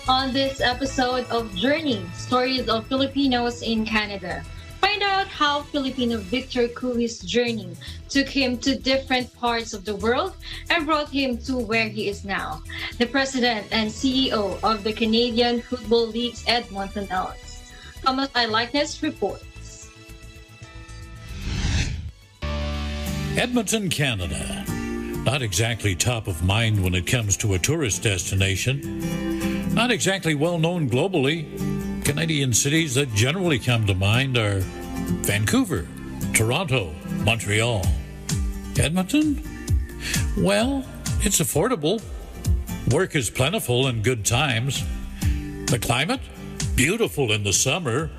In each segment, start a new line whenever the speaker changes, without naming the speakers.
on this episode of Journey, Stories of Filipinos in Canada. Find out how Filipino Victor Cui's journey took him to different parts of the world and brought him to where he is now, the president and CEO of the Canadian Football League's Edmonton Elks. Thomas I. Likeness reports.
Edmonton, Canada. Not exactly top of mind when it comes to a tourist destination. Not exactly well known globally. Canadian cities that generally come to mind are Vancouver, Toronto, Montreal. Edmonton? Well, it's affordable. Work is plentiful and good times. The climate? Beautiful in the summer.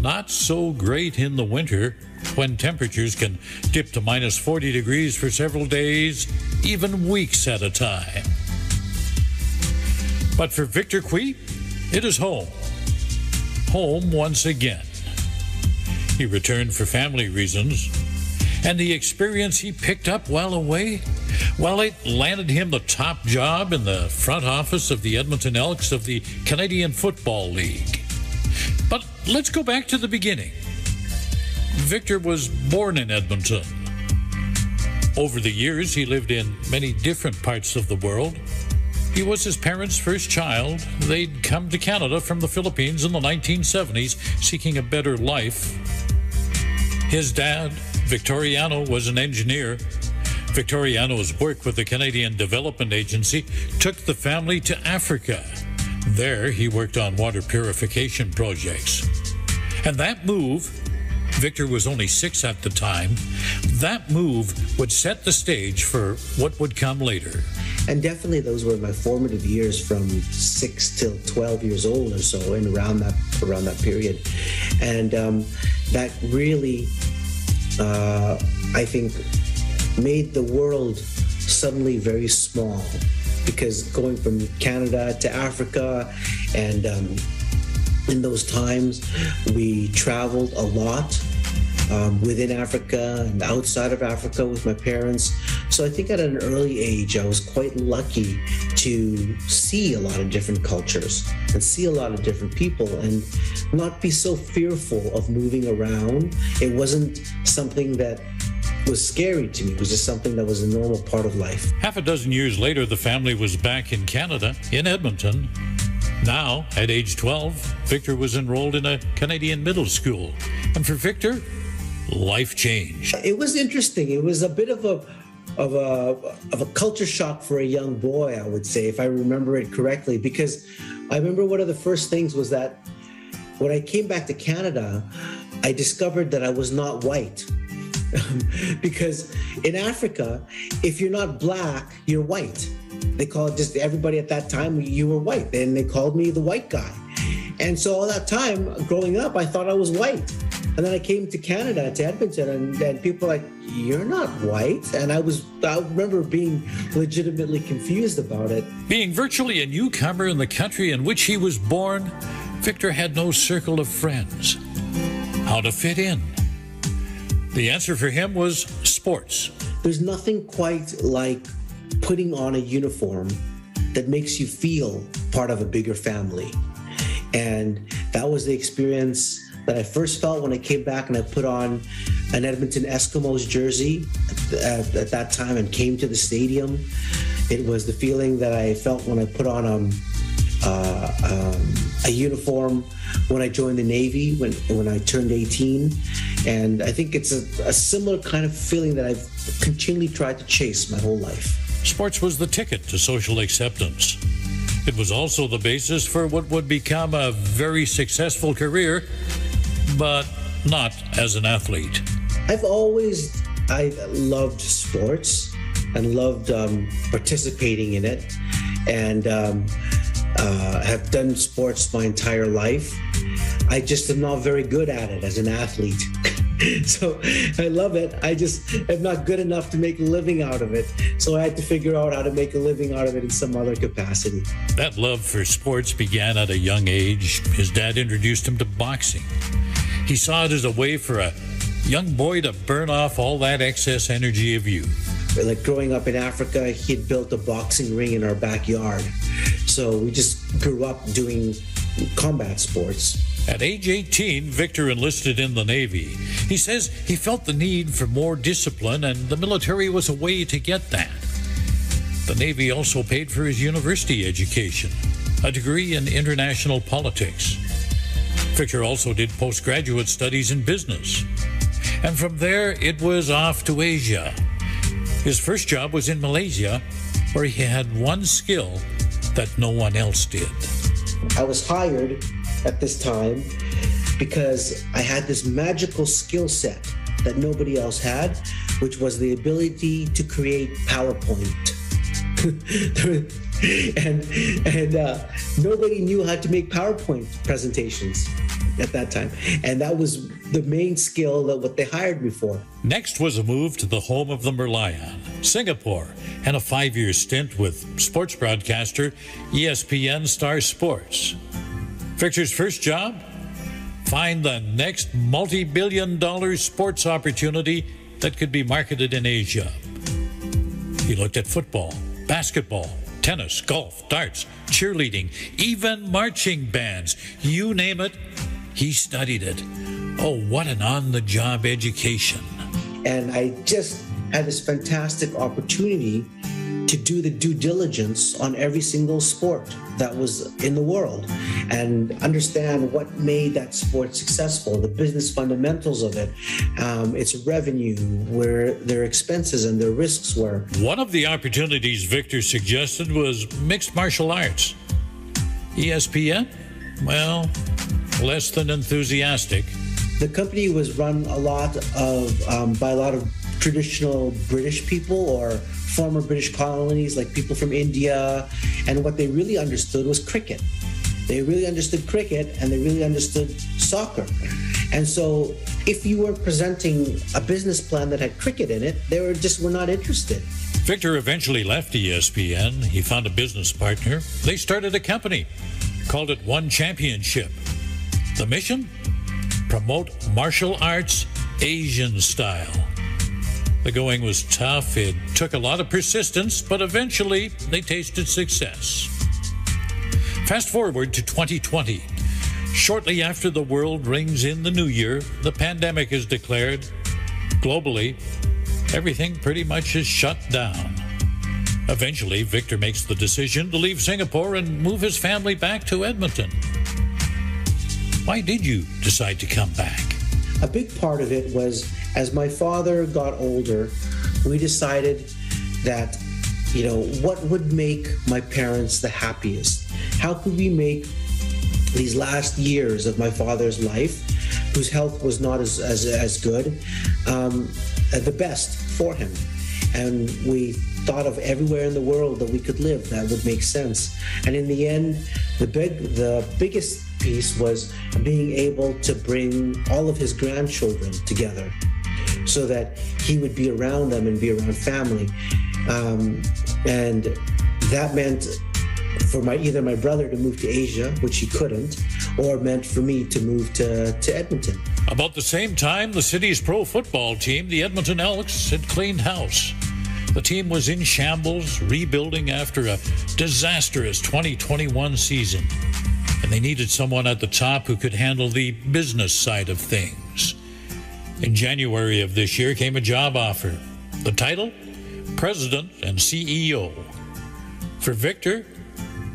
Not so great in the winter, when temperatures can dip to minus 40 degrees for several days, even weeks at a time. But for Victor Cui, it is home. Home once again. He returned for family reasons, and the experience he picked up while away, well, it landed him the top job in the front office of the Edmonton Elks of the Canadian Football League. But let's go back to the beginning. Victor was born in Edmonton. Over the years, he lived in many different parts of the world. He was his parents' first child. They'd come to Canada from the Philippines in the 1970s, seeking a better life. His dad, Victoriano, was an engineer. Victoriano's work with the Canadian Development Agency took the family to Africa. There, he worked on water purification projects. And that move, Victor was only 6 at the time, that move would set the stage for what would come later.
And definitely those were my formative years from 6 till 12 years old or so, and around that period. And that really, I think, made the world suddenly very small, because going from Canada to Africa, and in those times we traveled a lot within Africa and outside of Africa with my parents. So I think at an early age I was quite lucky to see a lot of different cultures and see a lot of different people and not be so fearful of moving around. It wasn't something that was scary to me. It was just something that was a normal part of life.
Half a dozen years later, the family was back in Canada, in Edmonton. Now, at age 12, Victor was enrolled in a Canadian middle school. And for Victor, life changed.
It was interesting. It was a bit of a culture shock for a young boy, I would say, if I remember it correctly, because I remember one of the first things was that when I came back to Canada, I discovered that I was not white. Because in Africa, if you're not black, you're white. They call it, just everybody at that time, you were white. And they called me the white guy. And so all that time growing up, I thought I was white. And then I came to Canada, to Edmonton, and people were like, you're not white. And I remember being legitimately confused about it.
Being virtually a newcomer in the country in which he was born, Victor had no circle of friends. How to fit in? The answer for him was sports.
There's nothing quite like putting on a uniform that makes you feel part of a bigger family. And that was the experience that I first felt when I came back and I put on an Edmonton Eskimos jersey at that time and came to the stadium. It was the feeling that I felt when I put on a uniform when I joined the Navy, when I turned 18. And I think it's a similar kind of feeling that I've continually tried to chase my whole life.
Sports was the ticket to social acceptance. It was also the basis for what would become a very successful career, but not as an athlete.
I loved sports and loved participating in it, and have done sports my entire life. I just am not very good at it as an athlete. So I love it. I just am not good enough to make a living out of it. So I had to figure out how to make a living out of it in some other capacity.
That love for sports began at a young age. His dad introduced him to boxing. He saw it as a way for a young boy to burn off all that excess energy of youth.
Like growing up in Africa, he had built a boxing ring in our backyard. So we just grew up doing combat sports.
At age 18, Victor enlisted in the Navy. He says he felt the need for more discipline, and the military was a way to get that. The Navy also paid for his university education, a degree in international politics. Victor also did postgraduate studies in business. And from there, it was off to Asia. His first job was in Malaysia, where he had one skill that no one else did.
I was hired at this time because I had this magical skill set that nobody else had, which was the ability to create PowerPoint. and nobody knew how to make PowerPoint presentations at that time. And that was the main skill that what they hired me for.
Next was a move to the home of the Merlion, Singapore, and a 5-year stint with sports broadcaster ESPN Star Sports. Victor's first job? Find the next multi-billion-dollar sports opportunity that could be marketed in Asia. He looked at football, basketball, tennis, golf, darts, cheerleading, even marching bands. You name it, he studied it. Oh, what an on-the-job education.
And I just had this fantastic opportunity to do the due diligence on every single sport that was in the world and understand what made that sport successful, the business fundamentals of it, its revenue, where their expenses and their risks were.
One of the opportunities Victor suggested was mixed martial arts. ESPN? Well, less than enthusiastic.
The company was run by a lot of traditional British people or former British colonies, like people from India, and what they really understood was cricket. They really understood cricket and they really understood soccer. And so if you were presenting a business plan that had cricket in it, they were not interested.
Victor eventually left ESPN. He found a business partner. They started a company, called it One Championship. The mission? Promote martial arts Asian style. The going was tough. It took a lot of persistence, but eventually they tasted success. Fast forward to 2020. Shortly after the world rings in the new year, the pandemic is declared. Globally, everything pretty much is shut down. Eventually, Victor makes the decision to leave Singapore and move his family back to Edmonton. Why did you decide to come back?
A big part of it was, as my father got older, we decided that, what would make my parents the happiest? How could we make these last years of my father's life, whose health was not as good, the best for him? And we thought of everywhere in the world that we could live that would make sense. And in the end, the biggest piece was being able to bring all of his grandchildren together so that he would be around them and be around family. And that meant for either my brother to move to Asia, which he couldn't, or meant for me to move to Edmonton.
About the same time, the city's pro football team, the Edmonton Elks, had cleaned house. The team was in shambles, rebuilding after a disastrous 2021 season. And they needed someone at the top who could handle the business side of things. In January of this year came a job offer. The title? President and CEO. For Victor,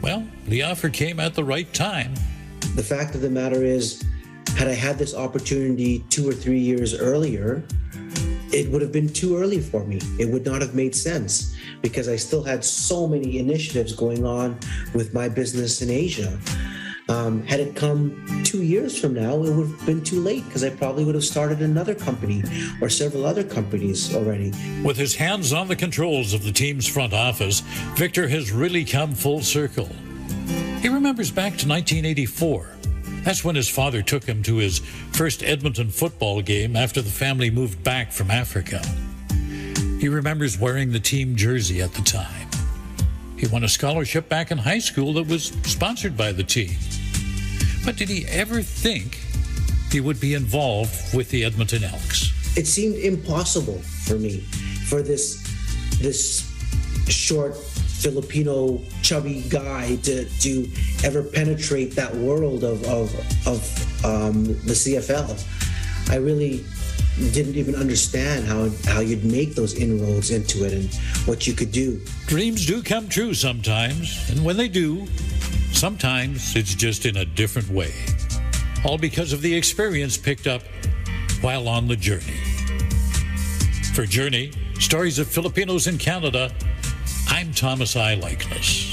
well, the offer came at the right time.
The fact of the matter is, had I had this opportunity 2 or 3 years earlier, it would have been too early for me. It would not have made sense because I still had so many initiatives going on with my business in Asia. Had it come 2 years from now, it would have been too late because I probably would have started another company or several other companies already.
With his hands on the controls of the team's front office, Victor has really come full circle. He remembers back to 1984. That's when his father took him to his first Edmonton football game after the family moved back from Africa. He remembers wearing the team jersey at the time. He won a scholarship back in high school that was sponsored by the team. But did he ever think he would be involved with the Edmonton Elks?
It seemed impossible for me for this short Filipino chubby guy to ever penetrate that world of the CFL. I really didn't even understand how you'd make those inroads into it and what you could do.
Dreams do come true sometimes, and when they do, sometimes it's just in a different way. All because of the experience picked up while on the journey. For Journey, Stories of Filipinos in Canada, I'm Thomas I. Likeness.